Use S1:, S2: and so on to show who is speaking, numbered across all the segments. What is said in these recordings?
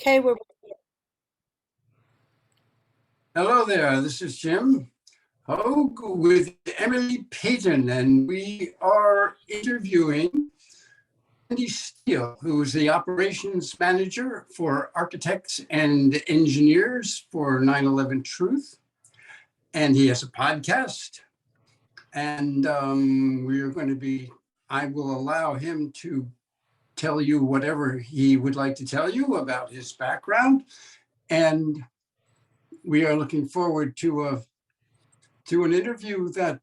S1: Okay, we're
S2: Hello there, this is Jim Hogue with Emily Payton, and we are interviewing Andy Steele, who is the operations manager for architects and engineers for 9/11 Truth. And he has a podcast. And I will allow him to tell you whatever he would like to tell you about his background. And we are looking forward to an interview that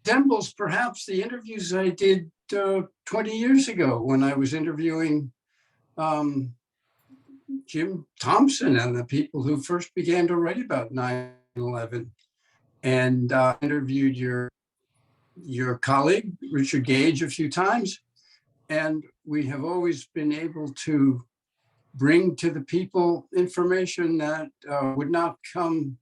S2: resembles perhaps the interviews I did 20 years ago when I was interviewing um, Jim Thompson and the people who first began to write about 9/11, and interviewed your colleague, Richard Gage, a few times. And we have always been able to bring to the people information that would not come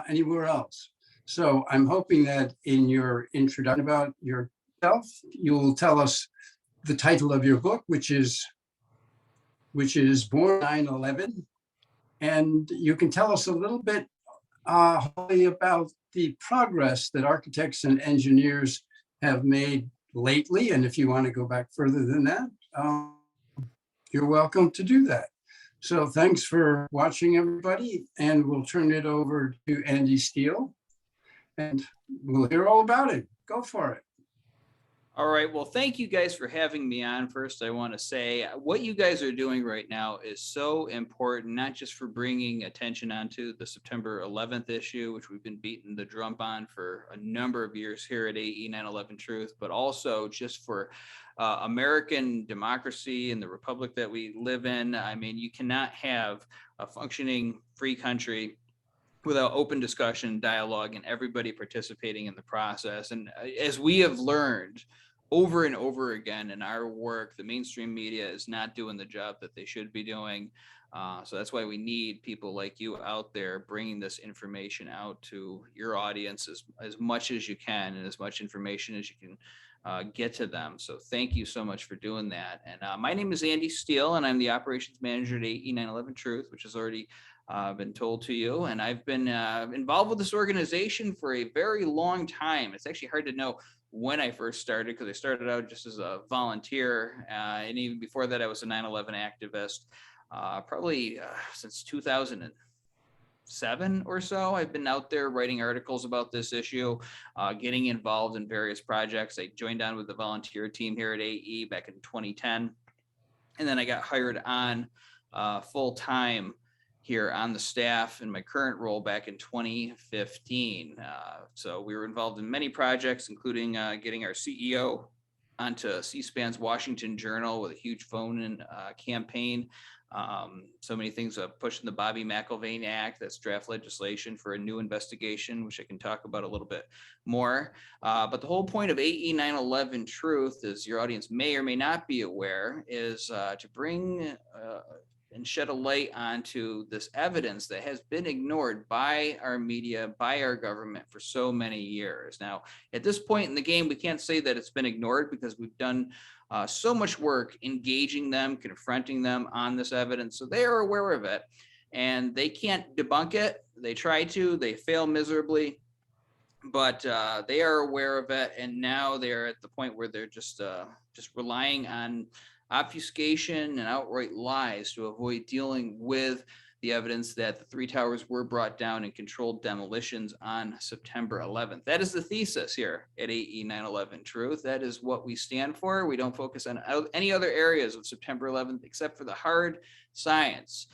S2: anywhere else. So I'm hoping that in your introduction about yourself, you'll tell us the title of your book, which is Born 9/11, and you can tell us a little bit about the progress that architects and engineers have made lately. And if you want to go back further than that, you're welcome to do that. So thanks for watching, everybody, and we'll turn it over to Andy Steele, and we'll hear all about it. Go for it.
S3: All right. Well, thank you guys for having me on. First, I want to say what you guys are doing right now is so important, not just for bringing attention onto the September 11th issue, which we've been beating the drum on for a number of years here at AE 9/11 Truth, but also just for American democracy and the republic that we live in. I mean, you cannot have a functioning free country without open discussion, dialogue, and everybody participating in the process. And as we have learned over and over again in our work, the mainstream media is not doing the job that they should be doing. So that's why we need people like you out there bringing this information out to your audience as much as you can and as much information as you can get to them. So thank you so much for doing that. And my name is Andy Steele, and I'm the operations manager at AE 9/11 Truth, which has already been told to you. And I've been involved with this organization for a very long time. It's actually hard to know when I first started because I started out just as a volunteer. And even before that, I was a 9/11 activist, probably since 2007 or so. I've been out there writing articles about this issue, getting involved in various projects. I joined on with the volunteer team here at AE back in 2010. And then I got hired on full time here on the staff in my current role back in 2015. So we were involved in many projects, including getting our CEO onto C-SPAN's Washington Journal with a huge phone-in campaign. So many things, pushing the Bobby McIlvaine Act, that's draft legislation for a new investigation, which I can talk about a little bit more. But the whole point of AE 9/11 Truth, as your audience may or may not be aware, is to bring and shed a light onto this evidence that has been ignored by our media, by our government for so many years. Now, at this point in the game, we can't say that it's been ignored because we've done so much work engaging them, confronting them on this evidence. So they are aware of it and they can't debunk it. They try to, they fail miserably, but they are aware of it. And now they're at the point where they're just relying on obfuscation and outright lies to avoid dealing with the evidence that the three towers were brought down in controlled demolitions on September 11th. That is the thesis here at AE 9/11 Truth. That is what we stand for. We don't focus on any other areas of September 11th except for the hard science.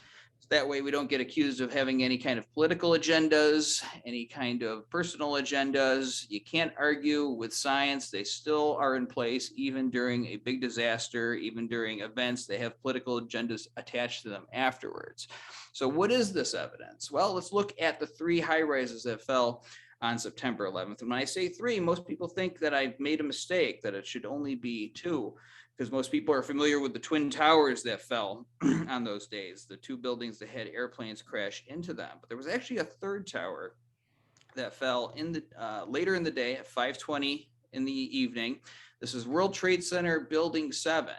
S3: That way we don't get accused of having any kind of political agendas, any kind of personal agendas. You can't argue with science. They still are in place, even during a big disaster, even during events. They have political agendas attached to them afterwards. So what is this evidence? Well, let's look at the three high rises that fell on September 11th. And when I say three, most people think that I've made a mistake, that it should only be two, because most people are familiar with the Twin Towers that fell on those days, the two buildings that had airplanes crash into them. But there was actually a third tower that fell in the later in the day at 5:20 in the evening. This is World Trade Center Building 7.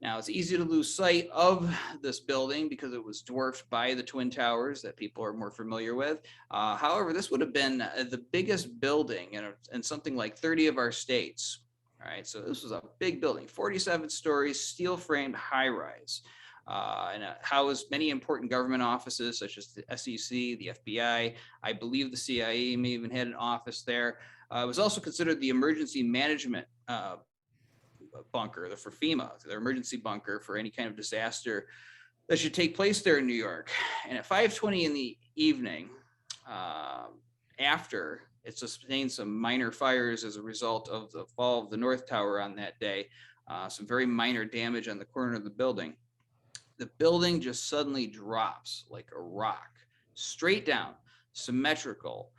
S3: Now, it's easy to lose sight of this building because it was dwarfed by the Twin Towers that people are more familiar with. However, this would have been the biggest building in something like 30 of our states. All right, so this was a big building, 47 stories, steel framed high rise. And it housed many important government offices such as the SEC, the FBI. I believe the CIA may even had an office there. It was also considered the emergency management bunker, for FEMA, their emergency bunker for any kind of disaster that should take place there in New York. And at 5:20 in the evening, after it sustained some minor fires as a result of the fall of the North Tower on that day, some very minor damage on the corner of the building just suddenly drops like a rock, straight down, symmetrical,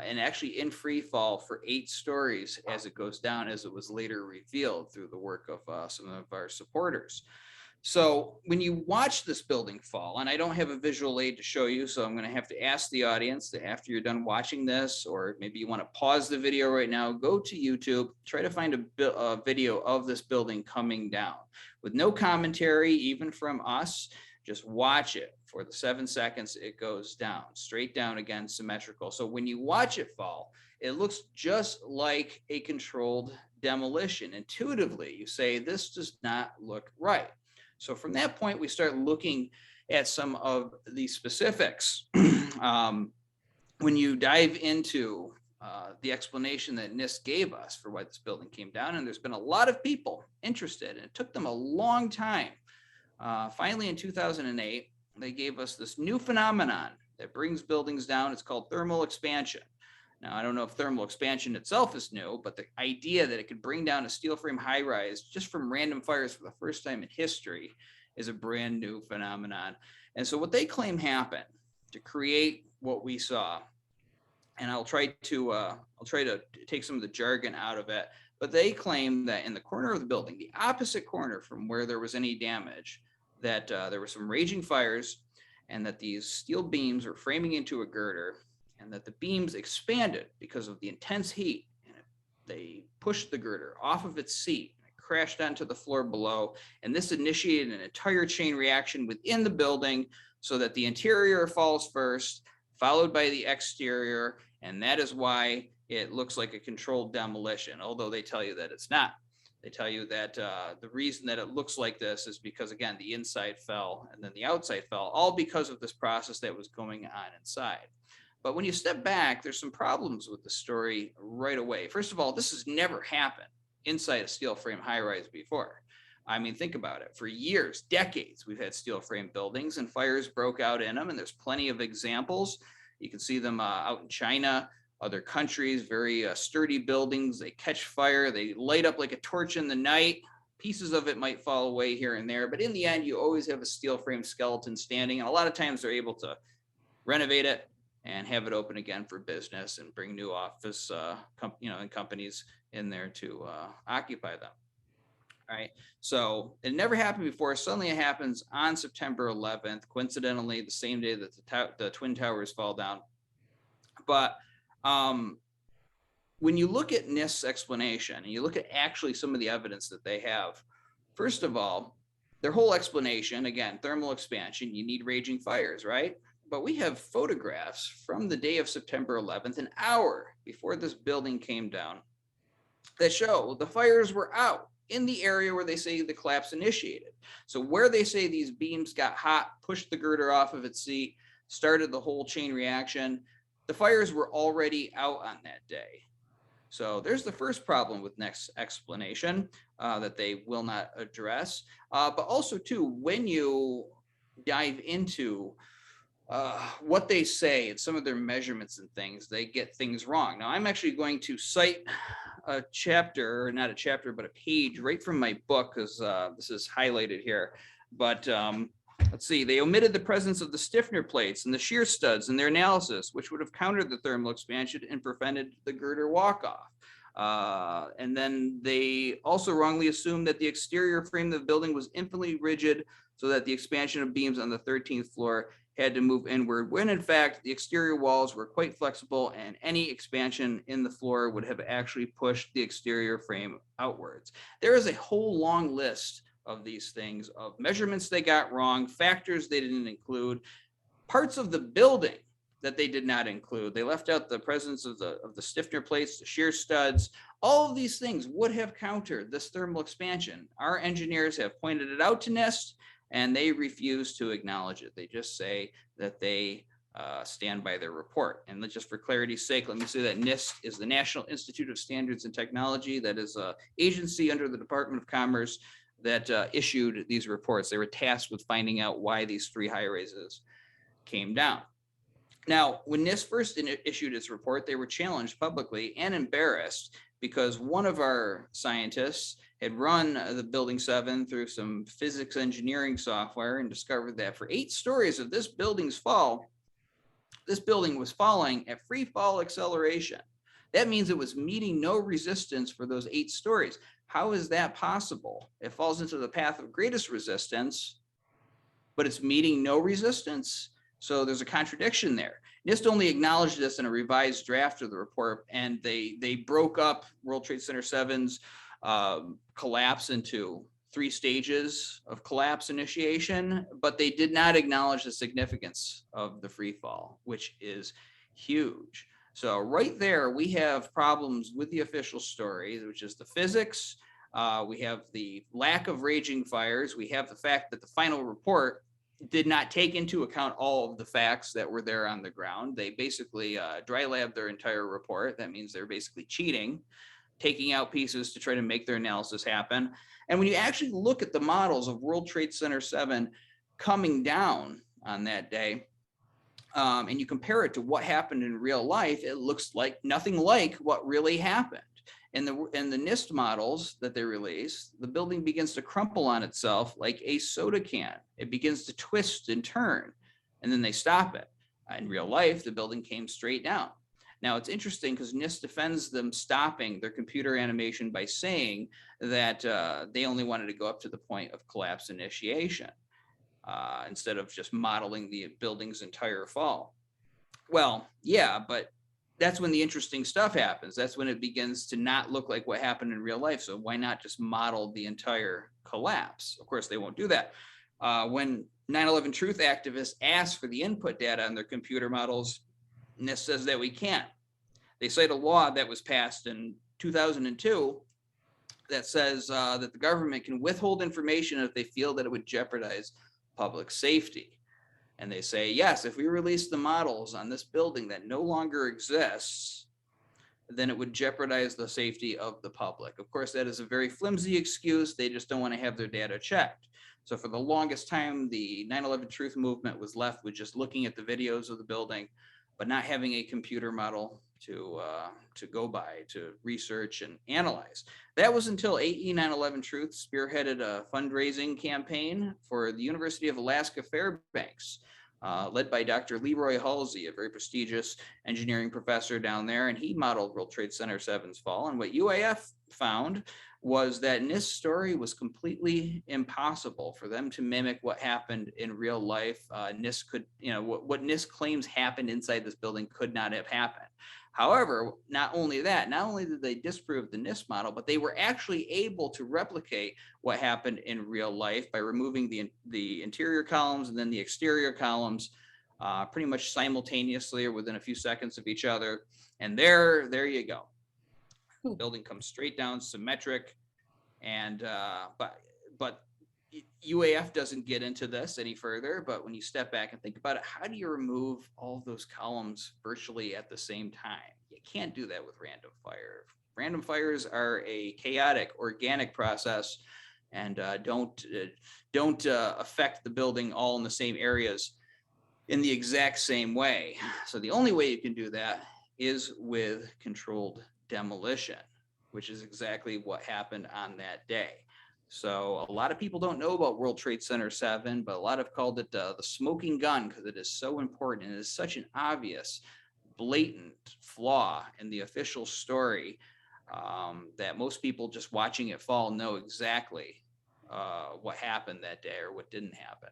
S3: and actually in free fall for 8 stories as it goes down, as it was later revealed through the work of some of our supporters. So when you watch this building fall, and I don't have a visual aid to show you, so I'm going to have to ask the audience that after you're done watching this, or maybe you want to pause the video right now, go to YouTube, try to find a video of this building coming down with no commentary, even from us. Just watch it for the 7 seconds it goes down, straight down again, symmetrical. So when you watch it fall, it looks just like a controlled demolition. Intuitively, you say, this does not look right. So from that point, we start looking at some of the specifics. When you dive into the explanation that NIST gave us for why this building came down, and there's been a lot of people interested, and it took them a long time. Finally, in 2008, they gave us this new phenomenon that brings buildings down. It's called thermal expansion. Now, I don't know if thermal expansion itself is new, but the idea that it could bring down a steel frame high rise just from random fires for the first time in history is a brand new phenomenon. And so what they claim happened to create what we saw, and I'll try to take some of the jargon out of it, but they claim that in the corner of the building, the opposite corner from where there was any damage, that there were some raging fires, and that these steel beams were framing into a girder, and that the beams expanded because of the intense heat, and they pushed the girder off of its seat, and it crashed onto the floor below, and this initiated an entire chain reaction within the building so that the interior falls first, followed by the exterior, and that is why it looks like a controlled demolition, although they tell you that it's not. They tell you that the reason that it looks like this is because, again, the inside fell and then the outside fell, all because of this process that was going on inside. But when you step back, there's some problems with the story right away. First of all, this has never happened inside a steel frame high rise before. I mean, think about it. For years, decades, we've had steel frame buildings and fires broke out in them. And there's plenty of examples. You can see them out in China, other countries, very sturdy buildings. They catch fire. They light up like a torch in the night. Pieces of it might fall away here and there. But in the end, you always have a steel frame skeleton standing. And a lot of times they're able to renovate it and have it open again for business and bring new office, and companies in there to occupy them. All right. So it never happened before. Suddenly it happens on September 11th, coincidentally, the same day that the Twin Towers fall down. But when you look at NIST's explanation and you look at actually some of the evidence that they have, first of all, their whole explanation, again, thermal expansion, you need raging fires, right? But we have photographs from the day of September 11th, an hour before this building came down, that show the fires were out in the area where they say the collapse initiated. So where they say these beams got hot, pushed the girder off of its seat, started the whole chain reaction, the fires were already out on that day. So there's the first problem with NIST's explanation that they will not address. But also, too, when you dive into what they say and some of their measurements and things, they get things wrong. Now, I'm actually going to cite a chapter, or not a chapter, but a page right from my book, because this is highlighted here. But let's see, they omitted the presence of the stiffener plates and the shear studs in their analysis, which would have countered the thermal expansion and prevented the girder walk-off. And then they also wrongly assumed that the exterior frame of the building was infinitely rigid, so that the expansion of beams on the 13th floor had to move inward, when in fact the exterior walls were quite flexible and any expansion in the floor would have actually pushed the exterior frame outwards. There is a whole long list of these things, of measurements they got wrong, factors they didn't include, parts of the building that they did not include. They left out the presence of the stiffener plates, the shear studs. All of these things would have countered this thermal expansion. Our engineers have pointed it out to NIST, and they refuse to acknowledge it. They just say that they stand by their report. And just for clarity's sake, let me say that NIST is the National Institute of Standards and Technology. That is an agency under the Department of Commerce that issued these reports. They were tasked with finding out why these 3 high rises came down. Now, when NIST first issued its report, they were challenged publicly and embarrassed because one of our scientists had run the Building 7 through some physics engineering software and discovered that for 8 stories of this building's fall, this building was falling at free fall acceleration. That means it was meeting no resistance for those 8 stories. How is that possible? It falls into the path of greatest resistance, but it's meeting no resistance. So there's a contradiction there. NIST only acknowledged this in a revised draft of the report, and they broke up World Trade Center 7's collapse into 3 stages of collapse initiation, but they did not acknowledge the significance of the free fall, which is huge. So right there, we have problems with the official story, which is the physics. We have the lack of raging fires. We have the fact that the final report did not take into account all of the facts that were there on the ground. They basically dry labbed their entire report. That means they're basically cheating, taking out pieces to try to make their analysis happen. And when you actually look at the models of World Trade Center 7 coming down on that day, and you compare it to what happened in real life, it looks like nothing like what really happened. In the NIST models that they release, the building begins to crumple on itself like a soda can. It begins to twist and turn, and then they stop it. In real life, the building came straight down. Now, it's interesting because NIST defends them stopping their computer animation by saying that they only wanted to go up to the point of collapse initiation instead of just modeling the building's entire fall. Well, yeah, but that's when the interesting stuff happens. That's when it begins to not look like what happened in real life. So why not just model the entire collapse? Of course, they won't do that. When 9/11 Truth activists ask for the input data on their computer models, NIST says that we can't. They cite a law that was passed in 2002 that says that the government can withhold information if they feel that it would jeopardize public safety. And they say, yes, if we release the models on this building that no longer exists, then it would jeopardize the safety of the public. Of course, that is a very flimsy excuse. They just don't want to have their data checked. So for the longest time, the 9/11 Truth movement was left with just looking at the videos of the building, but not having a computer model to go by, to research and analyze. That was until AE 9/11 Truth spearheaded a fundraising campaign for the University of Alaska Fairbanks, led by Dr. Leroy Halsey, a very prestigious engineering professor down there, and he modeled World Trade Center 7's fall. And what UAF found was that NIST's story was completely impossible for them to mimic what happened in real life. NIST could, what NIST claims happened inside this building could not have happened. However, not only did they disprove the NIST model, but they were actually able to replicate what happened in real life by removing the interior columns and then the exterior columns pretty much simultaneously or within a few seconds of each other. And there you go. The building comes straight down, symmetric, and but UAF doesn't get into this any further. But when you step back and think about it, how do you remove all of those columns virtually at the same time? You can't do that with random fire. Random fires are a chaotic, organic process, and don't affect the building all in the same areas in the exact same way. So the only way you can do that is with controlled demolition, which is exactly what happened on that day. So a lot of people don't know about World Trade Center 7, but a lot have called it the smoking gun because it is so important and it is such an obvious, blatant flaw in the official story that most people just watching it fall know exactly what happened that day or what didn't happen.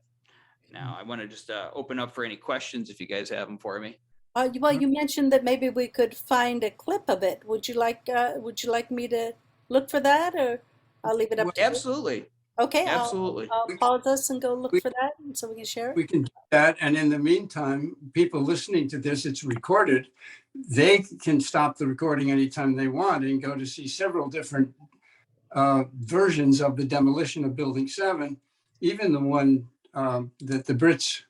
S3: Now, I want to just open up for any questions if you guys have them for me.
S1: Well, you mentioned that maybe we could find a clip of it. Would you like me to look for that, or I'll leave it up to you?
S3: Absolutely.
S1: Okay,
S3: Absolutely.
S1: I'll pause us and go look
S2: We,
S1: for that so we can share it.
S2: we can do that. And in the meantime, people listening to this, it's recorded. They can stop the recording anytime they want and go to see several different versions of the demolition of Building 7, even the one that the Brits,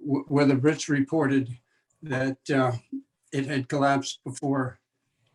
S2: where the Brits reported that it had collapsed before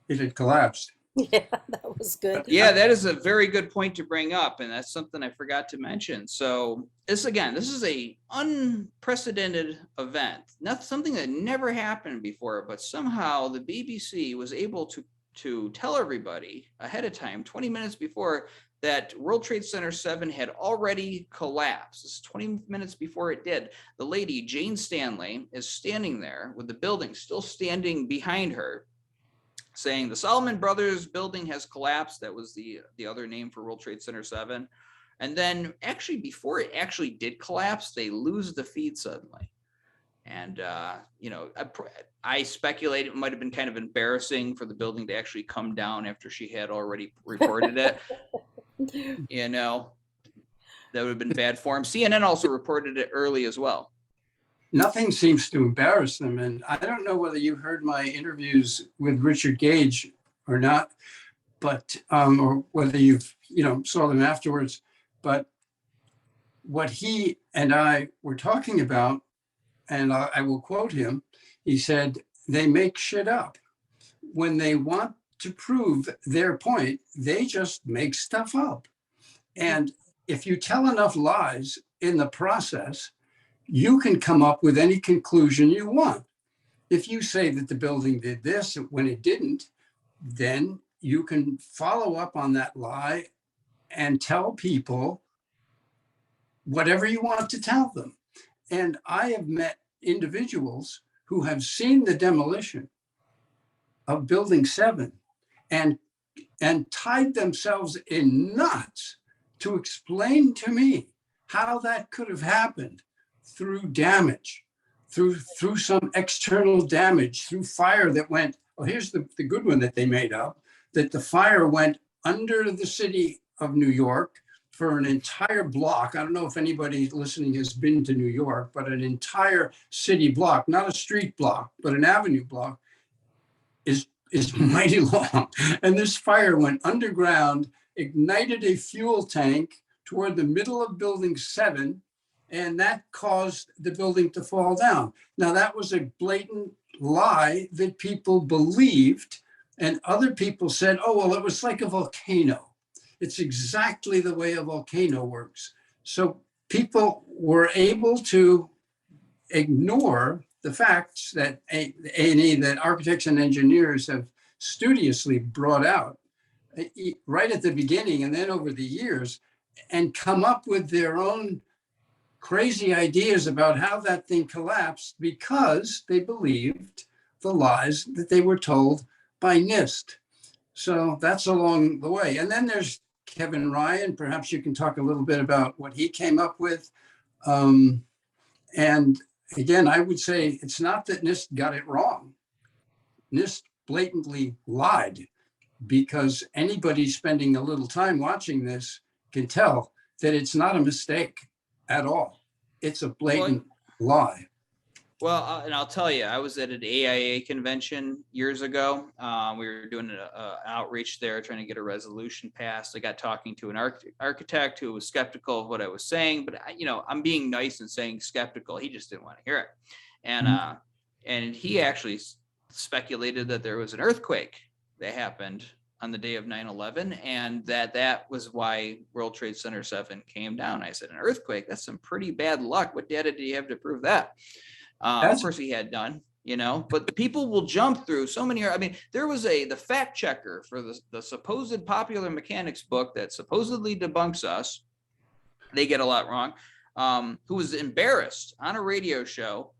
S2: it had collapsed.
S1: Yeah, that was good.
S3: Yeah, that is a very good point to bring up, and that's something I forgot to mention. So this is a unprecedented event, not something that never happened before, but somehow the BBC was able to tell everybody ahead of time, 20 minutes before, that World Trade Center 7 had already collapsed. This is 20 minutes before it did. The lady, Jane Stanley, is standing there with the building still standing behind her, saying the Solomon Brothers building has collapsed. That was the other name for World Trade Center 7. And then actually before it actually did collapse, they lose the feed suddenly. And, I speculate it might have been kind of embarrassing for the building to actually come down after she had already reported it. That would have been bad form. CNN also reported it early as well.
S2: Nothing seems to embarrass them. And I don't know whether you heard my interviews with Richard Gage or not, but or whether you've saw them afterwards. But what he and I were talking about, and I will quote him, he said, they make shit up. When they want to prove their point, they just make stuff up. And if you tell enough lies in the process, you can come up with any conclusion you want. If you say that the building did this when it didn't, then you can follow up on that lie and tell people whatever you want to tell them. And I have met individuals who have seen the demolition of Building 7 and tied themselves in knots to explain to me how that could have happened through damage, through some external damage, through fire that went, well, here's the good one that they made up, that the fire went under the city of New York for an entire block. I don't know if anybody listening has been to New York, but an entire city block, not a street block, but an avenue block, is mighty long. And this fire went underground, ignited a fuel tank toward the middle of Building 7, and that caused the building to fall down. Now, that was a blatant lie that people believed, and other people said, oh, well, it was like a volcano. It's exactly the way a volcano works. So people were able to ignore the facts that A&E, that architects and engineers have studiously brought out right at the beginning and then over the years, and come up with their own crazy ideas about how that thing collapsed because they believed the lies that they were told by NIST. So that's along the way. And then there's Kevin Ryan. Perhaps you can talk a little bit about what he came up with. And again, I would say it's not that NIST got it wrong. NIST blatantly lied, because anybody spending a little time watching this can tell that it's not a mistake at all. It's a blatant lie.
S3: Well, and I'll tell you, I was at an AIA convention years ago. We were doing an outreach there, trying to get a resolution passed. I got talking to an architect who was skeptical of what I was saying, but I'm being nice and saying skeptical. He just didn't want to hear it. And he actually speculated that there was an earthquake that happened on the day of 9/11, and that was why World Trade Center 7 came down. I said, an earthquake? That's some pretty bad luck. What data do you have to prove that? Of course he had done, but the people will jump through so many. I mean, there was the fact checker for the supposed Popular Mechanics book that supposedly debunks us. They get a lot wrong. Who was embarrassed on a radio show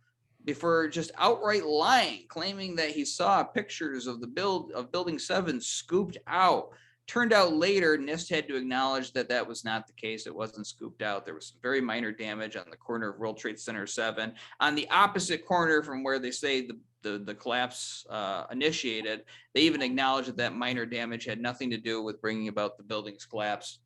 S3: before just outright lying, claiming that he saw pictures of Building 7 scooped out. Turned out later, NIST had to acknowledge that was not the case. It wasn't scooped out. There was some very minor damage on the corner of World Trade Center 7. On the opposite corner from where they say the collapse initiated, they even acknowledged that minor damage had nothing to do with bringing about the building's collapse.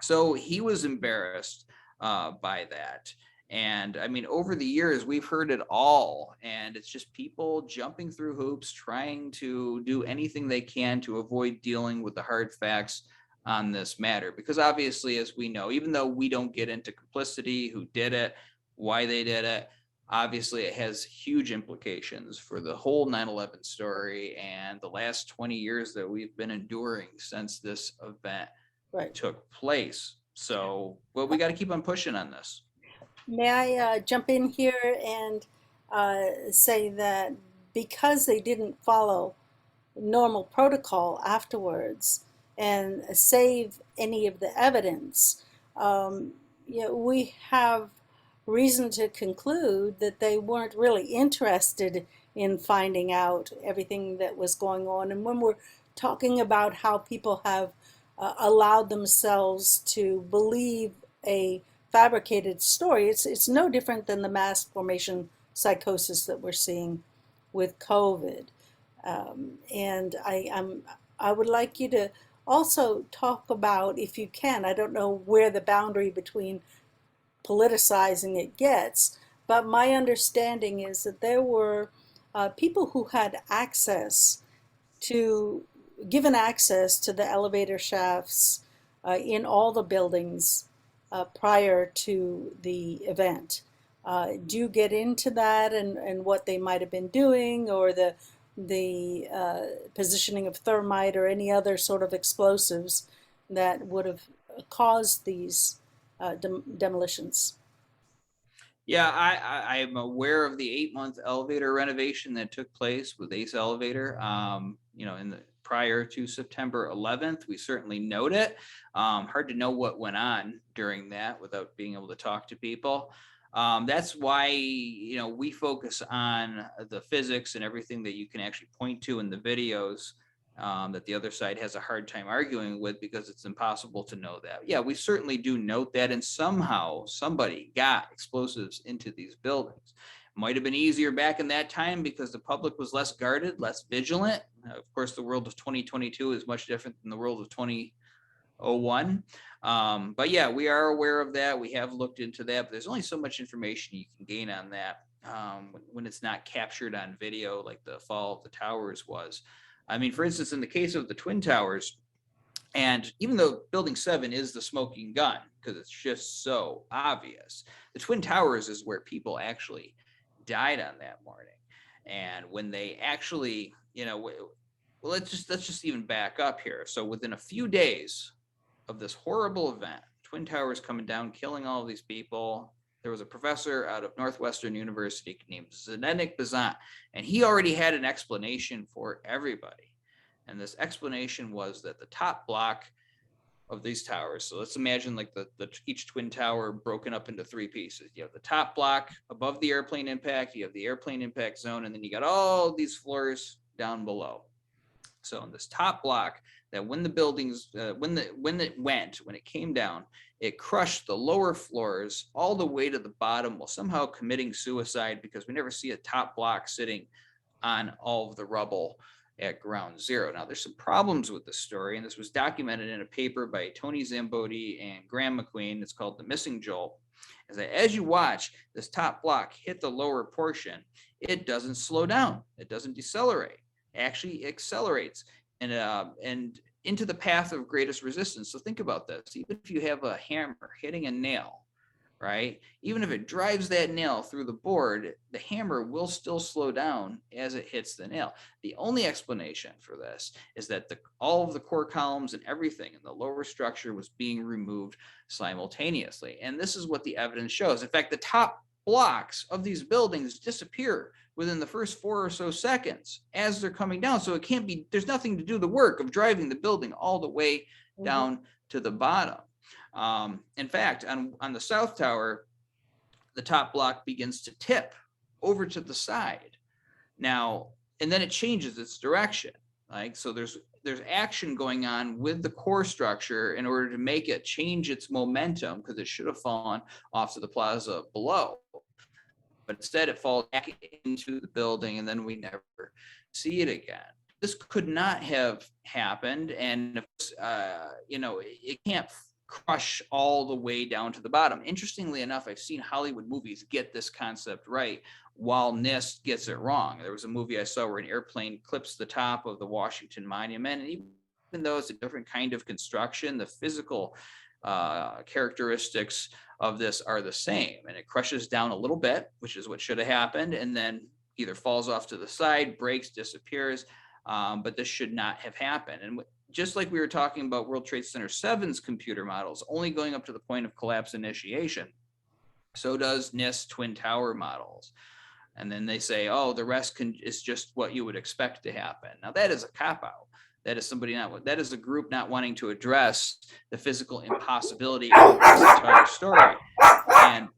S3: So he was embarrassed by that. And I mean, over the years, we've heard it all. And it's just people jumping through hoops, trying to do anything they can to avoid dealing with the hard facts on this matter. Because obviously, as we know, even though we don't get into complicity, who did it, why they did it, obviously it has huge implications for the whole 9/11 story and the last 20 years that we've been enduring since this event
S1: Right.
S3: took place. So, well, we got to keep on pushing on this.
S1: May I jump in here and say that because they didn't follow normal protocol afterwards and save any of the evidence, um, we have reason to conclude that they weren't really interested in finding out everything that was going on. And when we're talking about how people have allowed themselves to believe a fabricated story, it's no different than the mass formation psychosis that we're seeing with COVID. And I would like you to also talk about, if you can, I don't know where the boundary between politicizing it gets, but my understanding is that there were people who had access to, given access to the elevator shafts in all the buildings prior to the event. Do you get into that and what they might have been doing, or the positioning of thermite or any other sort of explosives that would have caused these demolitions?
S3: Yeah, I am aware of the 8-month elevator renovation that took place with Ace Elevator. In the prior to September 11th, we certainly note it. Hard to know what went on during that without being able to talk to people. That's why, we focus on the physics and everything that you can actually point to in the videos, that the other side has a hard time arguing with, because it's impossible to know that. Yeah, we certainly do note that, and somehow somebody got explosives into these buildings. Might have been easier back in that time because the public was less guarded, less vigilant. Of course, the world of 2022 is much different than the world of 2001. But yeah, we are aware of that. We have looked into that, but there's only so much information you can gain on that when it's not captured on video like the fall of the towers was. I mean, for instance, in the case of the Twin Towers, and even though Building 7 is the smoking gun, because it's just so obvious, the Twin Towers is where people actually died on that morning. And when they actually, well, let's just even back up here. So within a few days of this horrible event, Twin Towers coming down, killing all of these people, there was a professor out of Northwestern University named Zdenek Bazant, and he already had an explanation for everybody. And this explanation was that the top block of these towers, so let's imagine like the each twin tower broken up into 3 pieces. You have the top block above the airplane impact, you have the airplane impact zone, and then you got all these floors down below. So in this top block, that when the buildings, when it came down, it crushed the lower floors all the way to the bottom while somehow committing suicide, because we never see a top block sitting on all of the rubble at ground zero. Now, there's some problems with this story, and this was documented in a paper by Tony Zambodi and Graham McQueen. It's called The Missing Jolt. Is that as you watch this top block hit the lower portion, it doesn't slow down. It doesn't decelerate. It actually accelerates and into the path of greatest resistance. So think about this. Even if you have a hammer hitting a nail, right? Even if it drives that nail through the board, the hammer will still slow down as it hits the nail. The only explanation for this is that all of the core columns and everything in the lower structure was being removed simultaneously. And this is what the evidence shows. In fact, the top blocks of these buildings disappear within the first 4 or so seconds as they're coming down. So it can't be, there's nothing to do the work of driving the building all the way down to the bottom. In fact, on the South Tower, the top block begins to tip over to the side. Now, and then it changes its direction. Like, so there's action going on with the core structure in order to make it change its momentum, because it should have fallen off to the plaza below. But instead it falls back into the building, and then we never see it again. This could not have happened. And, it can't crush all the way down to the bottom. Interestingly enough, I've seen Hollywood movies get this concept right while NIST gets it wrong. There was a movie I saw where an airplane clips the top of the Washington Monument, and even though it's a different kind of construction, the physical characteristics of this are the same, and it crushes down a little bit, which is what should have happened, and then either falls off to the side, breaks, disappears. But this should not have happened. And just like we were talking about World Trade Center 7's computer models only going up to the point of collapse initiation, so does NIST Twin Tower models. And then they say, oh, the rest is just what you would expect to happen. Now that is a cop-out. That is that is a group not wanting to address the physical impossibility of this entire story. And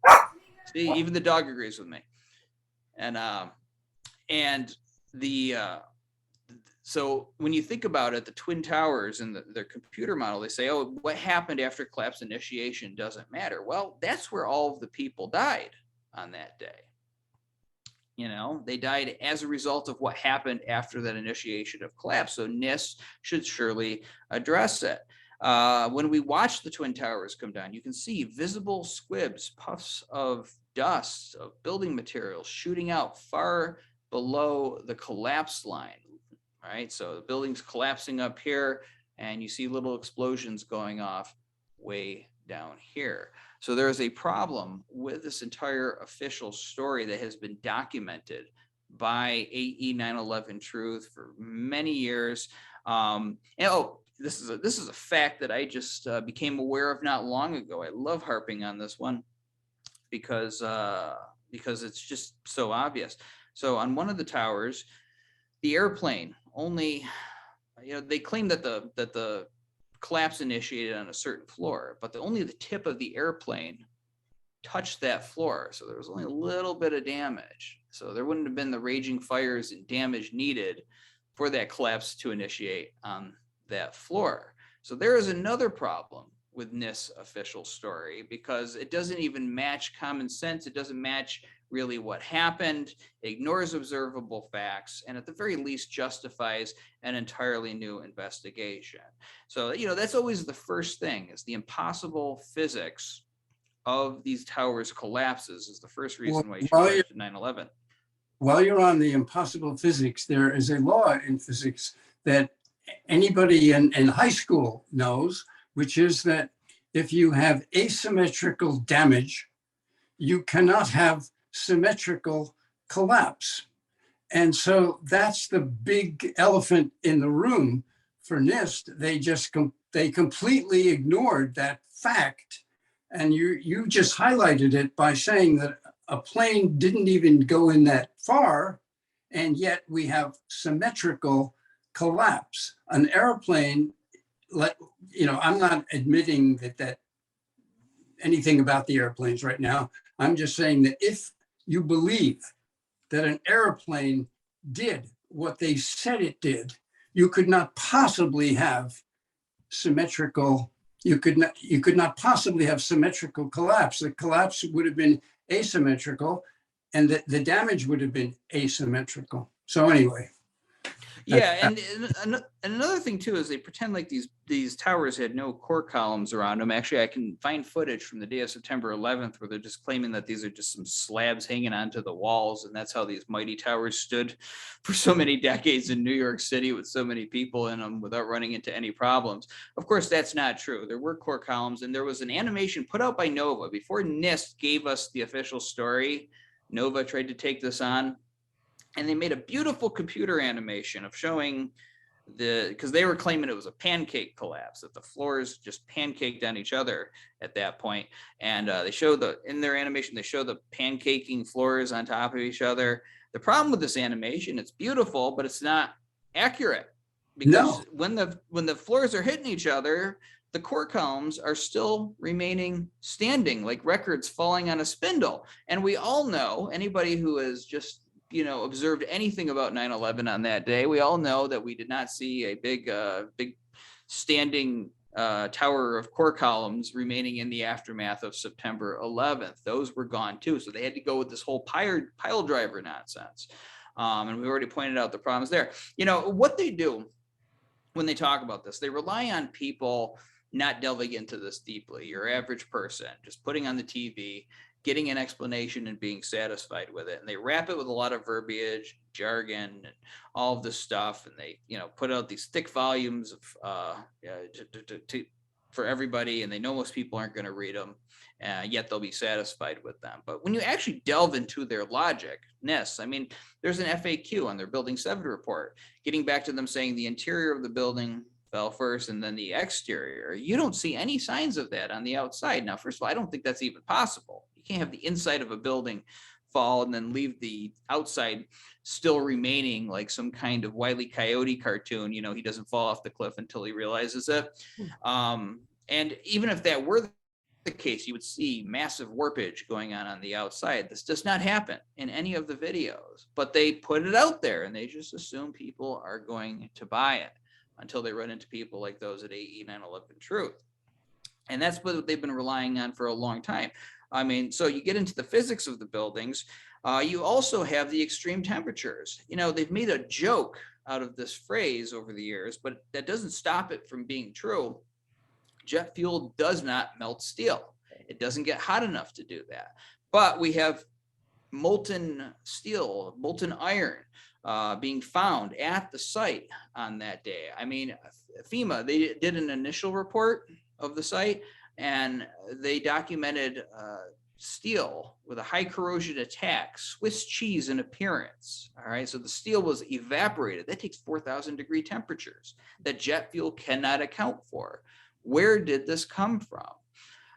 S3: see, even the dog agrees with me. And so when you think about it, the Twin Towers and their computer model, they say, oh, what happened after collapse initiation doesn't matter. Well, that's where all of the people died on that day. They died as a result of what happened after that initiation of collapse. So NIST should surely address it. When we watch the Twin Towers come down, you can see visible squibs, puffs of dust, of building materials shooting out far below the collapse line. Right, so the building's collapsing up here, and you see little explosions going off way down here. So there is a problem with this entire official story that has been documented by AE 9/11 Truth for many years. This is a fact that I just became aware of not long ago. I love harping on this one because it's just so obvious. So on one of the towers, the airplane only, they claim that the collapse initiated on a certain floor, but only the tip of the airplane touched that floor. So there was only a little bit of damage. So there wouldn't have been the raging fires and damage needed for that collapse to initiate on that floor. So there is another problem with NIST's official story because it doesn't even match common sense. It doesn't match really what happened, ignores observable facts, and at the very least justifies an entirely new investigation. So, that's always the first thing, is the impossible physics of these towers collapses is the first reason why you should go to 9/11.
S2: While you're on the impossible physics, there is a law in physics that anybody in high school knows, which is that if you have asymmetrical damage, you cannot have symmetrical collapse. And so that's the big elephant in the room for NIST. They completely ignored that fact. And you just highlighted it by saying that a plane didn't even go in that far, and yet we have symmetrical collapse. An airplane, I'm not admitting that anything about the airplanes right now. I'm just saying that if you believe that an airplane did what they said it did, you could not possibly have symmetrical. You could not possibly have symmetrical collapse. The collapse would have been asymmetrical, and the damage would have been asymmetrical. So anyway.
S3: Yeah, and another thing too is they pretend like these towers had no core columns around them. Actually, I can find footage from the day of September 11th where they're just claiming that these are just some slabs hanging onto the walls, and that's how these mighty towers stood for so many decades in New York City with so many people in them without running into any problems. Of course, that's not true. There were core columns, and there was an animation put out by Nova before NIST gave us the official story. Nova tried to take this on. And they made a beautiful computer animation of showing because they were claiming it was a pancake collapse, that the floors just pancaked on each other at that point. And they show in their animation, they show the pancaking floors on top of each other. The problem with this animation, it's beautiful, but it's not accurate because when the floors are hitting each other, the core columns are still remaining standing like records falling on a spindle. And we all know, anybody who has just observed anything about 9/11 on that day, we all know that we did not see a big standing tower of core columns remaining in the aftermath of September 11th. Those were gone too. So they had to go with this whole pile driver nonsense. And we already pointed out the problems there. What they do when they talk about this, they rely on people not delving into this deeply. Your average person just putting on the TV, getting an explanation and being satisfied with it. And they wrap it with a lot of verbiage, jargon, and all of this stuff. And they, put out these thick volumes of for everybody. And they know most people aren't going to read them, yet they'll be satisfied with them. But when you actually delve into their logicness, I mean, there's an FAQ on their Building 7 report, getting back to them saying the interior of the building fell first and then the exterior. You don't see any signs of that on the outside. Now, first of all, I don't think that's even possible. You can't have the inside of a building fall and then leave the outside still remaining like some kind of Wile E. Coyote cartoon. He doesn't fall off the cliff until he realizes it. And even if that were the case, you would see massive warpage going on the outside. This does not happen in any of the videos, but they put it out there and they just assume people are going to buy it until they run into people like those at AE 9/11 Truth. And that's what they've been relying on for a long time. I mean, so you get into the physics of the buildings. You also have the extreme temperatures. They've made a joke out of this phrase over the years, but that doesn't stop it from being true. Jet fuel does not melt steel. It doesn't get hot enough to do that. But we have molten steel, molten iron being found at the site on that day. I mean, FEMA, they did an initial report of the site and they documented steel with a high corrosion attack, Swiss cheese in appearance. All right, so the steel was evaporated. That takes 4,000 degree temperatures that jet fuel cannot account for. Where did this come from?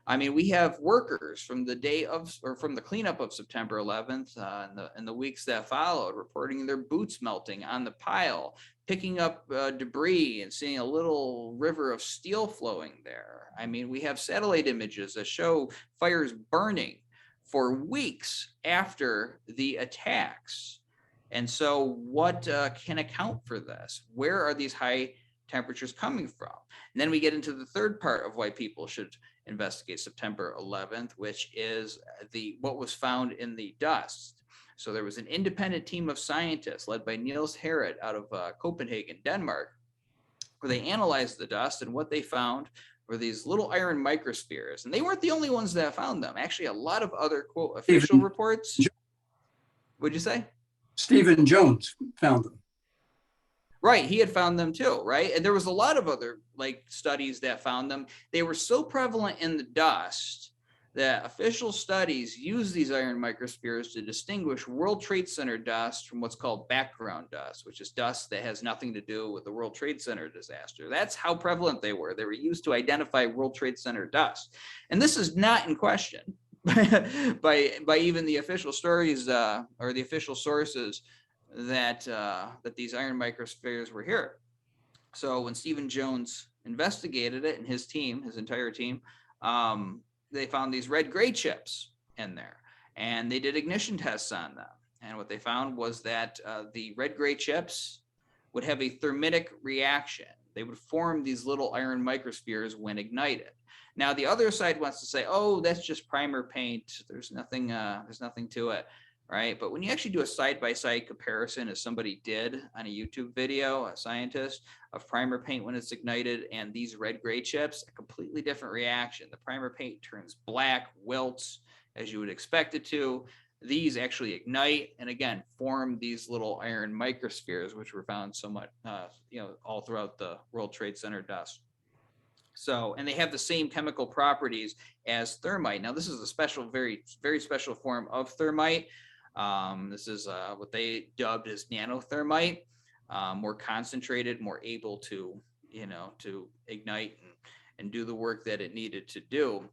S3: I mean, we have workers from the day of, or from the cleanup of September 11th and the weeks that followed, reporting their boots melting on the pile, picking up debris and seeing a little river of steel flowing there. I mean, we have satellite images that show fires burning for weeks after the attacks. And so what can account for this? Where are these high temperatures coming from? And then we get into the third part of why people should investigate September 11th, which is what was found in the dust. So there was an independent team of scientists led by Niels Harrit out of Copenhagen, Denmark, where they analyzed the dust, and what they found were these little iron microspheres. And they weren't the only ones that found them. Actually, a lot of other, quote, official reports. What'd you say?
S2: Stephen Jones found them.
S3: Right, he had found them too, right? And there was a lot of other studies that found them. They were so prevalent in the dust that official studies use these iron microspheres to distinguish World Trade Center dust from what's called background dust, which is dust that has nothing to do with the World Trade Center disaster. That's how prevalent they were. They were used to identify World Trade Center dust. And this is not in question by even the official stories or the official sources that these iron microspheres were here. So when Stephen Jones investigated it and his entire team, they found these red-gray chips in there, and they did ignition tests on them. And what they found was that the red-gray chips would have a thermitic reaction. They would form these little iron microspheres when ignited. Now, the other side wants to say, oh, that's just primer paint. There's nothing to it. Right. But when you actually do a side-by-side comparison, as somebody did on a YouTube video, a scientist, of primer paint when it's ignited and these red-gray chips, a completely different reaction. The primer paint turns black, wilts, as you would expect it to. These actually ignite and, again, form these little iron microspheres, which were found so much, all throughout the World Trade Center dust. So, and they have the same chemical properties as thermite. Now, this is a special, very, very special form of thermite. This is what they dubbed as nanothermite, more concentrated, more able to, to ignite and do the work that it needed to do.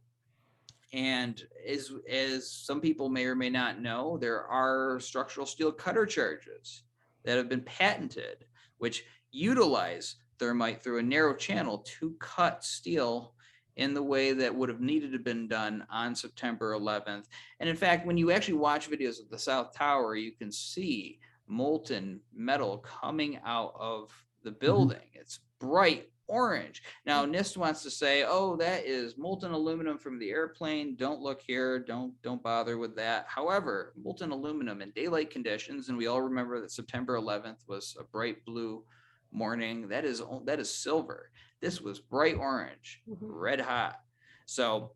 S3: And as some people may or may not know, there are structural steel cutter charges that have been patented, which utilize thermite through a narrow channel to cut steel in the way that would have needed to have been done on September 11th. And in fact, when you actually watch videos of the South Tower, you can see molten metal coming out of the building. It's bright orange. Now, NIST wants to say, oh, that is molten aluminum from the airplane. Don't look here. Don't bother with that. However, molten aluminum in daylight conditions, and we all remember that September 11th was a bright blue morning, that is silver. This was bright orange, red hot. So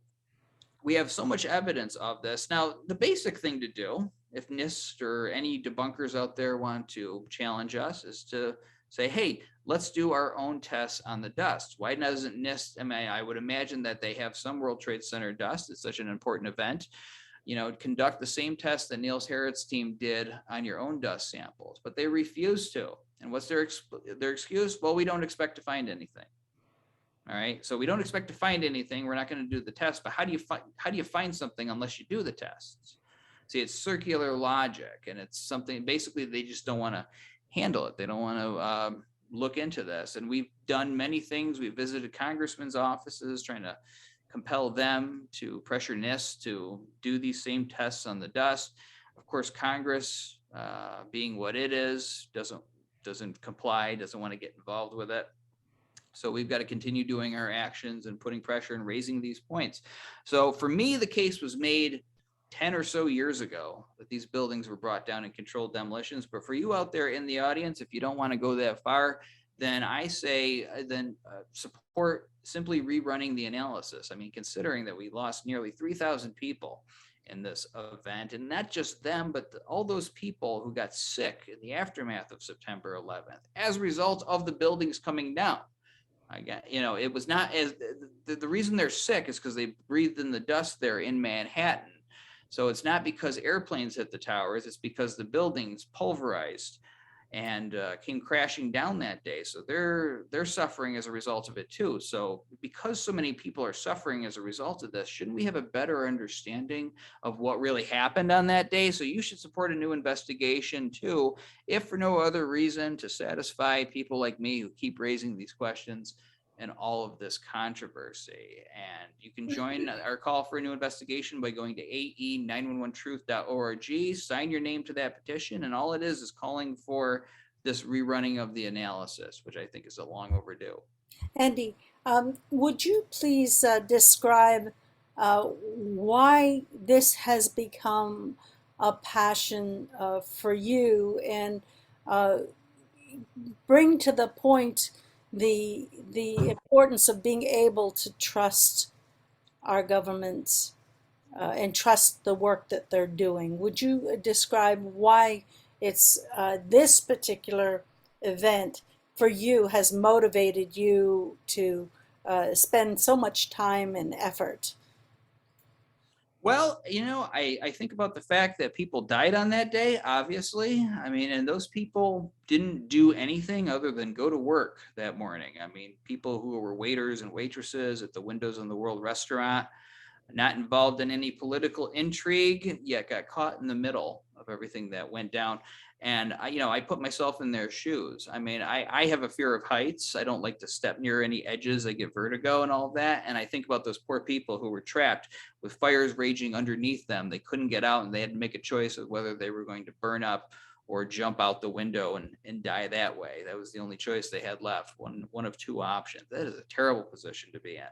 S3: we have so much evidence of this. Now, the basic thing to do, if NIST or any debunkers out there want to challenge us, is to say, hey, let's do our own tests on the dust. Why doesn't NIST? I would imagine that they have some World Trade Center dust. It's such an important event. Conduct the same test that Niels Harret's team did on your own dust samples, but they refuse to. And what's their excuse? Well, we don't expect to find anything. All right. So we don't expect to find anything. We're not going to do the test, but how do you find something unless you do the tests? See, it's circular logic, and it's something basically they just don't want to handle it. They don't want to look into this. And we've done many things. We've visited congressmen's offices trying to compel them to pressure NIST to do these same tests on the dust. Of course, Congress, being what it is, doesn't comply, doesn't want to get involved with it. So we've got to continue doing our actions and putting pressure and raising these points. So for me, the case was made 10 or so years ago that these buildings were brought down in controlled demolitions. But for you out there in the audience, if you don't want to go that far, then I say support simply rerunning the analysis. I mean, considering that we lost nearly 3,000 people in this event, and not just them, but all those people who got sick in the aftermath of September 11th as a result of the buildings coming down. It was not as the reason they're sick is because they breathed in the dust there in Manhattan. So it's not because airplanes hit the towers, it's because the buildings pulverized and came crashing down that day. So they're suffering as a result of it too. So because so many people are suffering as a result of this, shouldn't we have a better understanding of what really happened on that day? So you should support a new investigation too, if for no other reason to satisfy people like me who keep raising these questions and all of this controversy. And you can join our call for a new investigation by going to ae911truth.org, sign your name to that petition, and all it is calling for this rerunning of the analysis, which I think is a long overdue.
S1: Andy, would you please describe why this has become a passion for you, and bring to the point the importance of being able to trust our governments and trust the work that they're doing? Would you describe why it's this particular event for you has motivated you to spend so much time and effort?
S3: Well, I think about the fact that people died on that day, obviously. I mean, and those people didn't do anything other than go to work that morning. I mean, people who were waiters and waitresses at the Windows on the World restaurant, not involved in any political intrigue, yet got caught in the middle of everything that went down. And I put myself in their shoes. I mean, I have a fear of heights. I don't like to step near any edges. I get vertigo and all of that. And I think about those poor people who were trapped with fires raging underneath them. They couldn't get out, and they had to make a choice of whether they were going to burn up or jump out the window and die that way. That was the only choice they had left, one of two options. That is a terrible position to be in.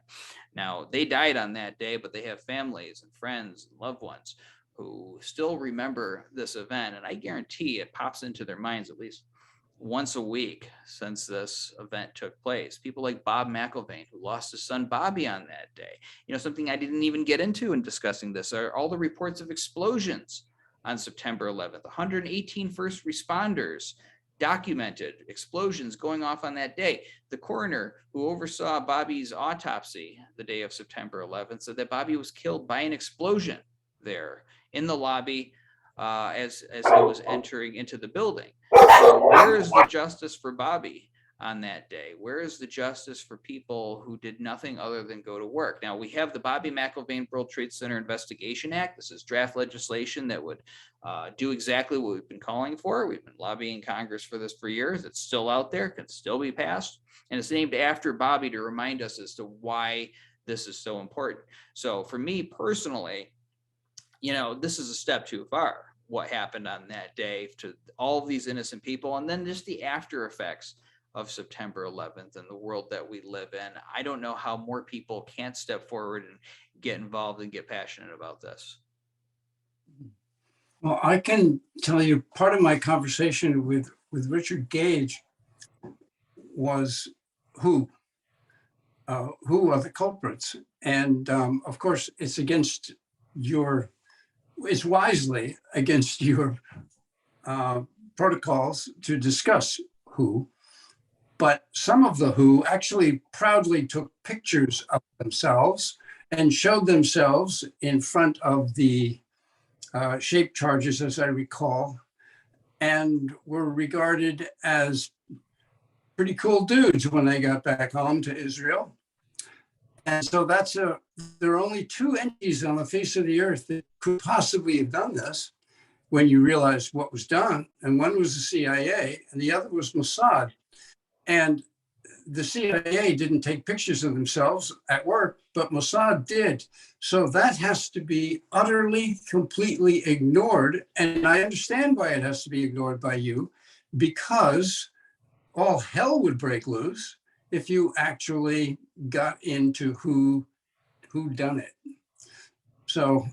S3: Now, they died on that day, but they have families and friends and loved ones who still remember this event. And I guarantee it pops into their minds at least once a week since this event took place. People like Bob McIlvaine, who lost his son Bobby on that day. Something I didn't even get into in discussing this are all the reports of explosions on September 11th. 118 first responders documented explosions going off on that day. The coroner who oversaw Bobby's autopsy the day of September 11th said that Bobby was killed by an explosion there in the lobby as he was entering into the building. So where is the justice for Bobby on that day? Where is the justice for people who did nothing other than go to work? Now, we have the Bobby McIlvaine World Trade Center Investigation Act. This is draft legislation that would do exactly what we've been calling for. We've been lobbying Congress for this for years. It's still out there, can still be passed. And it's named after Bobby to remind us as to why this is so important. So for me personally, this is a step too far, what happened on that day to all of these innocent people. And then just the after effects of September 11th and the world that we live in. I don't know how more people can't step forward and get involved and get passionate about this.
S2: Well, I can tell you part of my conversation with Richard Gage was who are the culprits. And of course, it's wisely against your protocols to discuss who. But some of the who actually proudly took pictures of themselves and showed themselves in front of the shape charges, as I recall, and were regarded as pretty cool dudes when they got back home to Israel. And so there are only two entities on the face of the earth that could possibly have done this when you realize what was done. And one was the CIA and the other was Mossad. And the CIA didn't take pictures of themselves at work, but Mossad did. So that has to be utterly, completely ignored. And I understand why it has to be ignored by you, because all hell would break loose if you actually got into who done it. So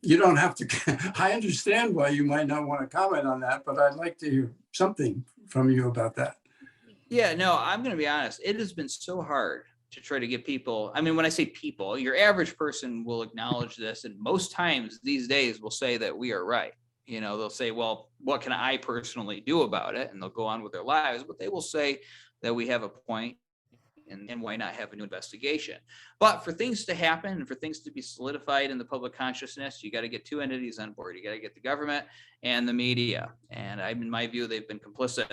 S2: you don't have to, I understand why you might not want to comment on that, but I'd like to hear something from you about that.
S3: Yeah, no, I'm going to be honest. It has been so hard to try to get people. I mean, when I say people, your average person will acknowledge this. And most times these days will say that we are right. You know, they'll say, well, what can I personally do about it? And they'll go on with their lives, but they will say that we have a point. And why not have a new investigation? But for things to happen and for things to be solidified in the public consciousness, you got to get two entities on board. You got to get the government and the media. And in my view, they've been complicit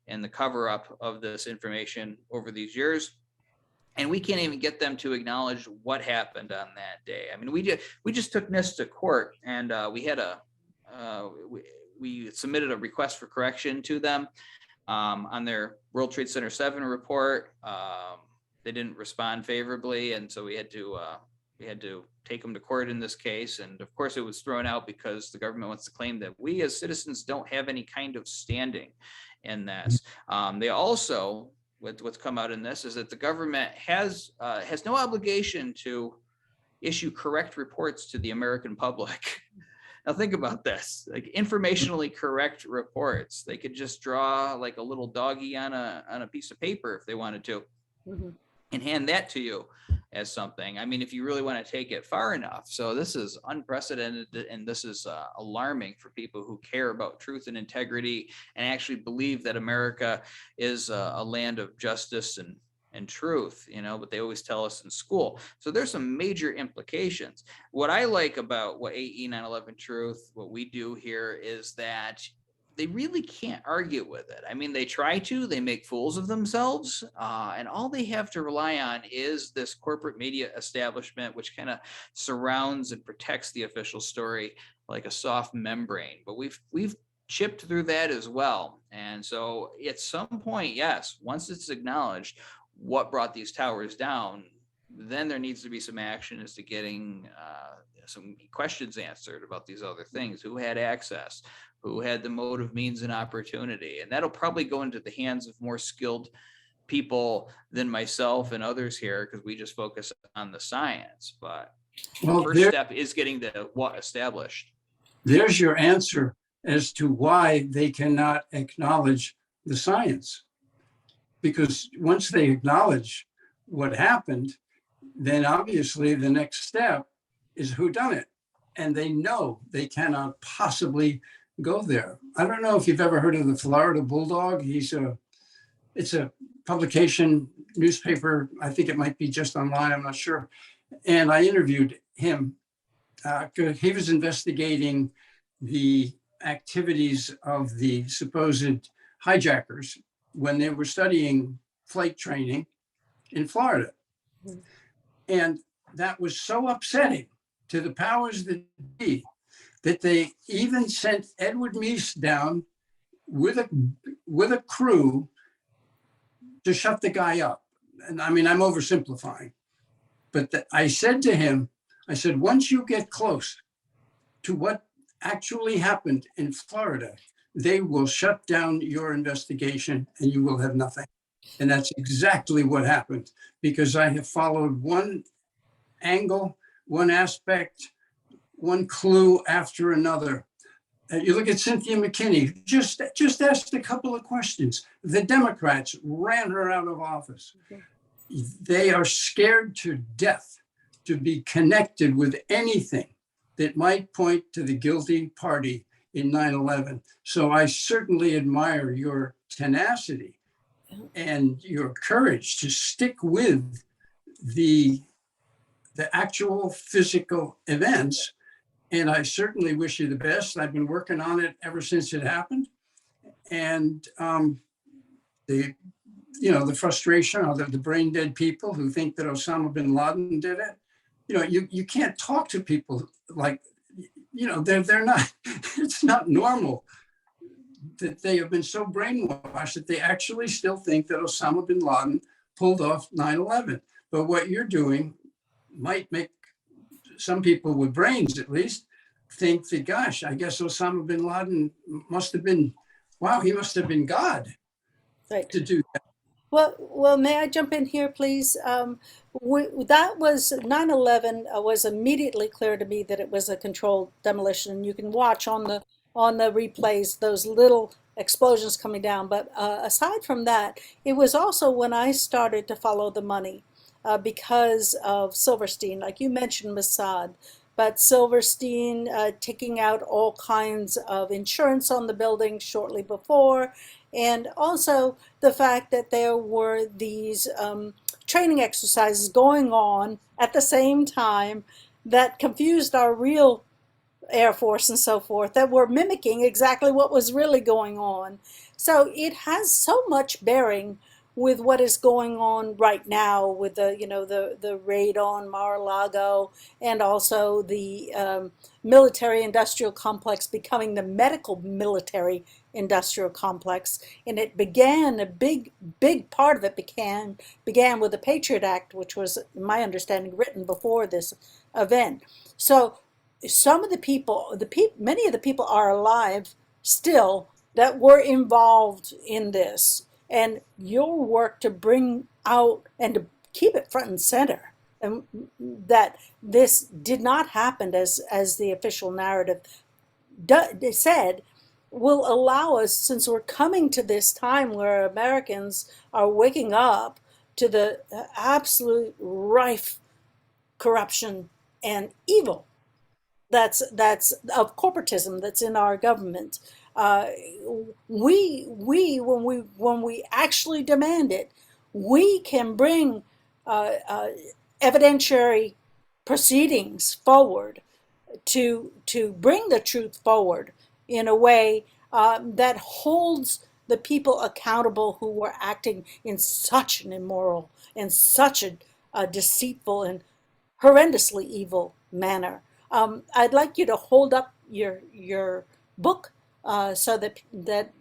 S3: in the cover up of this information over these years. And we can't even get them to acknowledge what happened on that day. I mean, we just took NIST to court, and we had we submitted a request for correction to them on their World Trade Center 7 report. They didn't respond favorably, and so we had to take them to court in this case. And of course, it was thrown out because the government wants to claim that we as citizens don't have any kind of standing in this. They also, what's come out in this, is that the government has no obligation to issue correct reports to the American public. Now think about this, like informationally correct reports. They could just draw like a little doggy on a piece of paper if they wanted to. Mm-hmm. And hand that to you as something. I mean, if you really want to take it far enough. So this is unprecedented, and this is alarming for people who care about truth and integrity and actually believe that America is a land of justice and truth, you know, but they always tell us in school. So there's some major implications. What I like about what AE 9/11 Truth, what we do here, is that they really can't argue with it. I mean, they try to, they make fools of themselves, and all they have to rely on is this corporate media establishment, which kind of surrounds and protects the official story like a soft membrane. But we've chipped through that as well. And so at some point, yes, once it's acknowledged what brought these towers down, then there needs to be some action as to getting some questions answered about these other things. Who had access? Who had the motive, means, and opportunity? And that'll probably go into the hands of more skilled people than myself and others here, because we just focus on the science. But the first step is getting the what established.
S2: There's your answer as to why they cannot acknowledge the science. Because once they acknowledge what happened, then obviously the next step is who done it. And they know they cannot possibly go there. I don't know if you've ever heard of the Florida Bulldog. It's a publication, newspaper. I think it might be just online, I'm not sure. And I interviewed him. He was investigating the activities of the supposed hijackers when they were studying flight training in Florida. And that was so upsetting to the powers that be that they even sent Edward Meese down with a crew to shut the guy up. And I mean, I'm oversimplifying, but I said to him, I said, once you get close to what actually happened in Florida, they will shut down your investigation and you will have nothing. And that's exactly what happened, because I have followed one angle, one aspect, one clue after another. You look at Cynthia McKinney, just asked a couple of questions. The Democrats ran her out of office. They are scared to death to be connected with anything that might point to the guilty party in 9/11. So I certainly admire your tenacity and your courage to stick with the actual physical events. And I certainly wish you the best. I've been working on it ever since it happened. And the the frustration of the brain dead people who think that Osama bin Laden did it. You can't talk to people like, they're not, it's not normal that they have been so brainwashed that they actually still think that Osama bin Laden pulled off 9/11. But what you're doing might make some people with brains, at least, think that, gosh, I guess Osama bin Laden must have been, wow, he must have been God
S1: Right.
S2: to do that.
S1: Well, may I jump in here, please? That was 9/11 was immediately clear to me that it was a controlled demolition. You can watch on the replays those little explosions coming down. But aside from that, it was also when I started to follow the money because of Silverstein, like you mentioned, Mossad. But Silverstein taking out all kinds of insurance on the building shortly before, and also the fact that there were these training exercises going on at the same time that confused our real Air Force and so forth, that were mimicking exactly what was really going on. So it has so much bearing with what is going on right now with the raid on Mar-a-Lago, and also the military industrial complex becoming the medical military industrial complex. And it began, a big part of it began with the Patriot Act, which was, in my understanding, written before this event. So some of the people, many of the people are alive still that were involved in this. And your work to bring out and to keep it front and center, and that this did not happen as the official narrative said, will allow us, since we're coming to this time where Americans are waking up to the absolute rife corruption and evil that's of corporatism that's in our government. Uh, when we actually demand it, we can bring uh, evidentiary proceedings forward to bring the truth forward in a way that holds the people accountable who were acting in such an immoral and such a deceitful and horrendously evil manner. I'd like you to hold up your book so that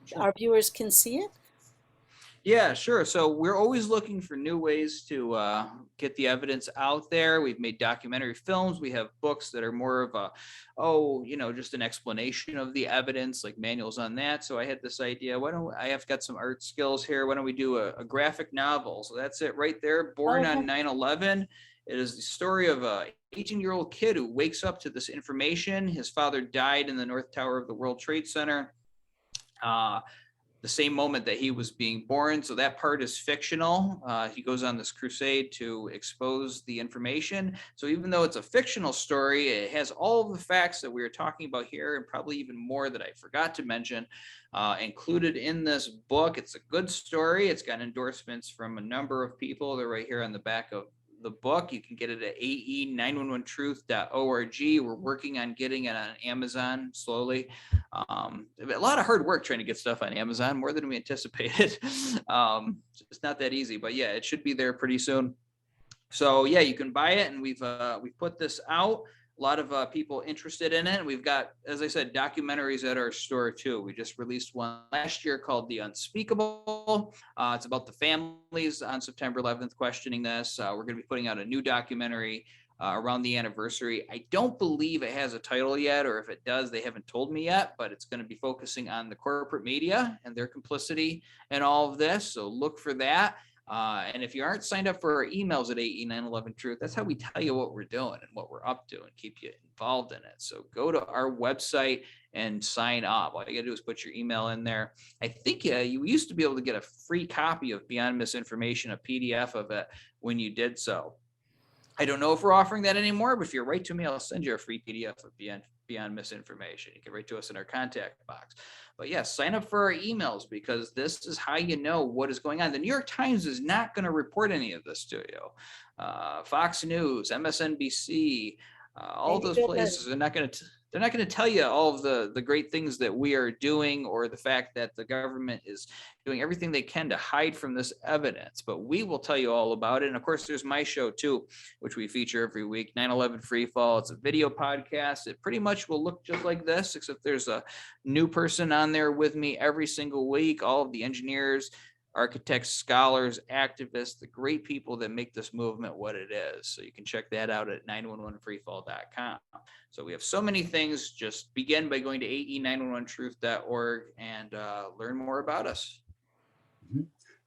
S3: Sure.
S1: our viewers can see it.
S3: Yeah, sure. So we're always looking for new ways to get the evidence out there. We've made documentary films. We have books that are more of just an explanation of the evidence, like manuals on that. So I had this idea, I have got some art skills here. Why don't we do a graphic novel? So that's it right there. Born
S1: Okay.
S3: on 9/11. It is the story of a 18-year-old kid who wakes up to this information. His father died in the North Tower of the World Trade Center. The same moment that he was being born. So that part is fictional. He goes on this crusade to expose the information. So even though it's a fictional story, it has all of the facts that we were talking about here, and probably even more that I forgot to mention, included in this book. It's a good story. It's got endorsements from a number of people. They're right here on the back of the book. You can get it at ae911truth.org. We're working on getting it on Amazon slowly. A lot of hard work trying to get stuff on Amazon, more than we anticipated. It's not that easy, but yeah, it should be there pretty soon. So yeah, you can buy it, and we've put this out. A lot of people interested in it. We've got, as I said, documentaries at our store too. We just released one last year called The Unspeakable. It's about the families on September 11th questioning this. We're going to be putting out a new documentary around the anniversary. I don't believe it has a title yet, or if it does, they haven't told me yet, but it's going to be focusing on the corporate media and their complicity in all of this. So look for that. And if you aren't signed up for our emails at AE 911 Truth, that's how we tell you what we're doing and what we're up to and keep you involved in it. So go to our website and sign up. All you gotta do is put your email in there. I think you used to be able to get a free copy of Beyond Misinformation, a PDF of it when you did so. I don't know if we're offering that anymore, but if you write to me, I'll send you a free PDF of Beyond Misinformation. You can write to us in our contact box. But yes, sign up for our emails, because this is how you know what is going on. The New York Times is not going to report any of this to you. Fox News, MSNBC, all
S1: Thank
S3: those
S1: goodness.
S3: places are not going to. They're not going to tell you all of the great things that we are doing, or the fact that the government is doing everything they can to hide from this evidence. But we will tell you all about it. And of course, there's my show too, which we feature every week, 9/11 Free Fall. It's a video podcast. It pretty much will look just like this, except there's a new person on there with me every single week. All of the engineers, architects, scholars, activists, the great people that make this movement what it is. So you can check that out at 911freefall.com. So we have so many things. Just begin by going to ae911truth.org and learn more about us.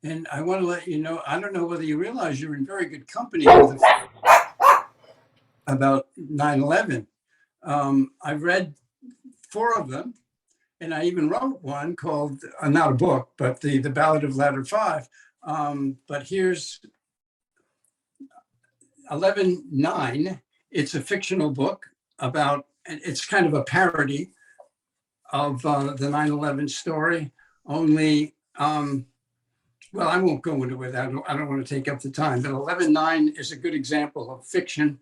S2: And I want to let you know, I don't know whether you realize you're in very good company with about 9/11. I've read 4 of them, and I even wrote one called, not a book, but the Ballad of Ladder 5. But here's 11/9. It's a fictional book about, and it's kind of a parody of the 9/11 story. Only, well, I won't go into it. I don't want to take up the time. But 11/9 is a good example of fiction.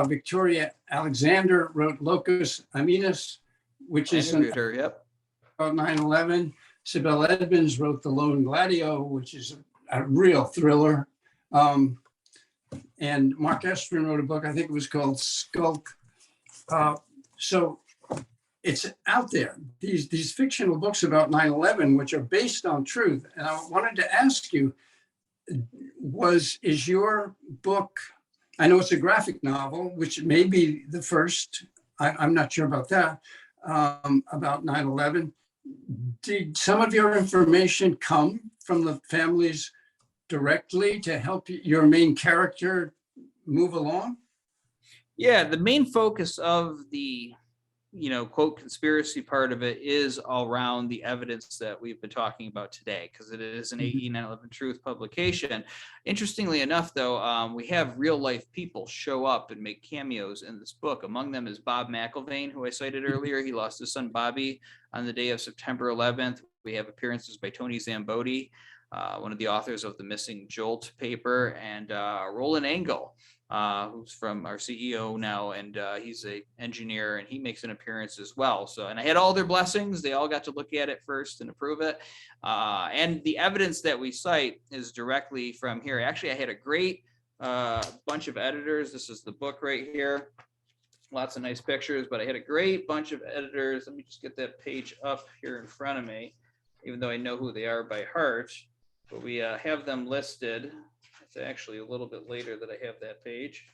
S2: Victoria Alexander wrote Locus Aminus, which is
S3: interviewed her. Yep.
S2: about 9/11. Sibel Edmonds wrote The Lone Gladio, which is a real thriller. And Mark Estrin wrote a book, I think it was called Skulk. So it's out there, these fictional books about 9/11, which are based on truth. And I wanted to ask you, is your book, I know it's a graphic novel, which may be the first, I'm not sure about that, about 9/11. Did some of your information come from the families directly to help your main character move along?
S3: Yeah, the main focus of the, quote, conspiracy part of it is around the evidence that we've been talking about today, because it is an AE 9/11 Truth publication. Interestingly enough, though, we have real life people show up and make cameos in this book. Among them is Bob McIlvaine, who I cited earlier. He lost his son Bobby on the day of September 11th. We have appearances by Tony Zambodi, one of the authors of the Missing Jolt paper, and Roland Engel, who's from our CEO now, and he's an engineer, and he makes an appearance as well. So, and I had all their blessings. They all got to look at it first and approve it. And the evidence that we cite is directly from here. Actually, I had a great bunch of editors. This is the book right here. Lots of nice pictures, but I had a great bunch of editors. Let me just get that page up here in front of me, even though I know who they are by heart. But we have them listed. It's actually a little bit later that I have that page,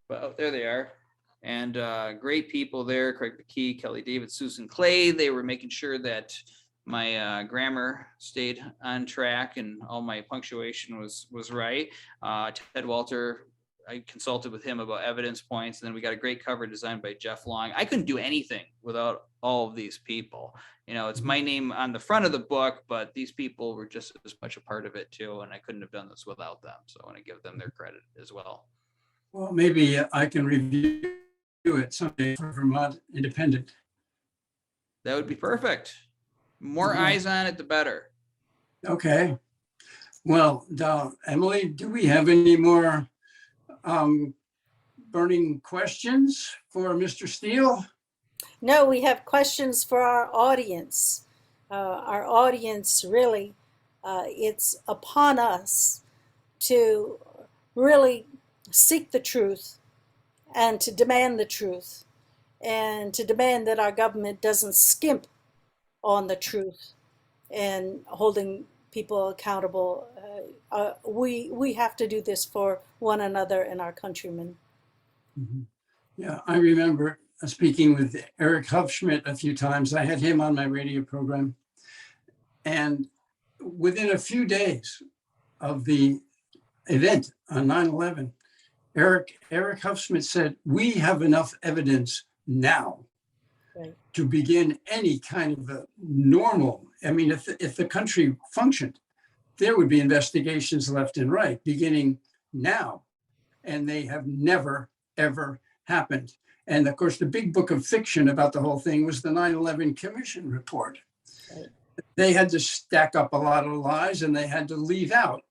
S3: but oh, there they are. And great people there: Craig McKee, Kelly David, Susan Clay. They were making sure that my grammar stayed on track and all my punctuation was right. Ted Walter, I consulted with him about evidence points, and then we got a great cover designed by Jeff Long. I couldn't do anything without all of these people. It's my name on the front of the book, but these people were just as much a part of it too, and I couldn't have done this without them. So I want to give them their credit as well.
S2: Well, maybe I can review it someday for Vermont Independent.
S3: That would be perfect. More eyes on it, the better.
S2: Okay. Well, Emily, do we have any more burning questions for Mr. Steele?
S1: No, we have questions for our audience. Our audience really, it's upon us to really seek the truth and to demand the truth and to demand that our government doesn't skimp on the truth and holding people accountable. We have to do this for one another and our countrymen.
S2: Mm-hmm. Yeah, I remember speaking with Eric Hufschmidt a few times. I had him on my radio program. And within a few days of the event on 9/11, Eric Huffsmith said, we have enough evidence now
S1: Right.
S2: to begin any kind of a normal. I mean, if the country functioned, there would be investigations left and right beginning now. And they have never, ever happened. And of course, the big book of fiction about the whole thing was the 9/11 Commission report.
S1: Right.
S2: They had to stack up a lot of lies and they had to leave out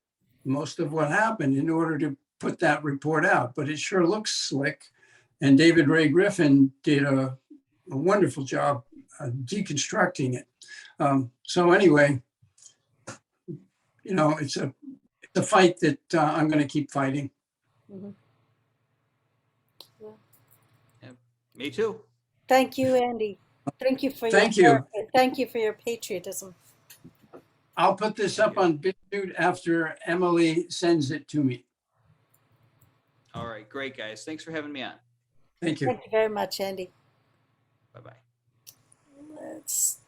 S2: most of what happened in order to put that report out. But it sure looks slick. And David Ray Griffin did a wonderful job deconstructing it. So anyway, it's a fight that I'm going to keep fighting.
S1: Mhm.
S3: Me too.
S1: Thank you, Andy. Thank you for
S2: Thank
S1: your
S2: you.
S1: work. Thank you for your patriotism.
S2: I'll put this up on BitChute after Emily sends it to me.
S3: All right, great, guys. Thanks for having me on.
S2: Thank you.
S1: Thank you very much, Andy.
S3: Bye-bye.
S1: Let's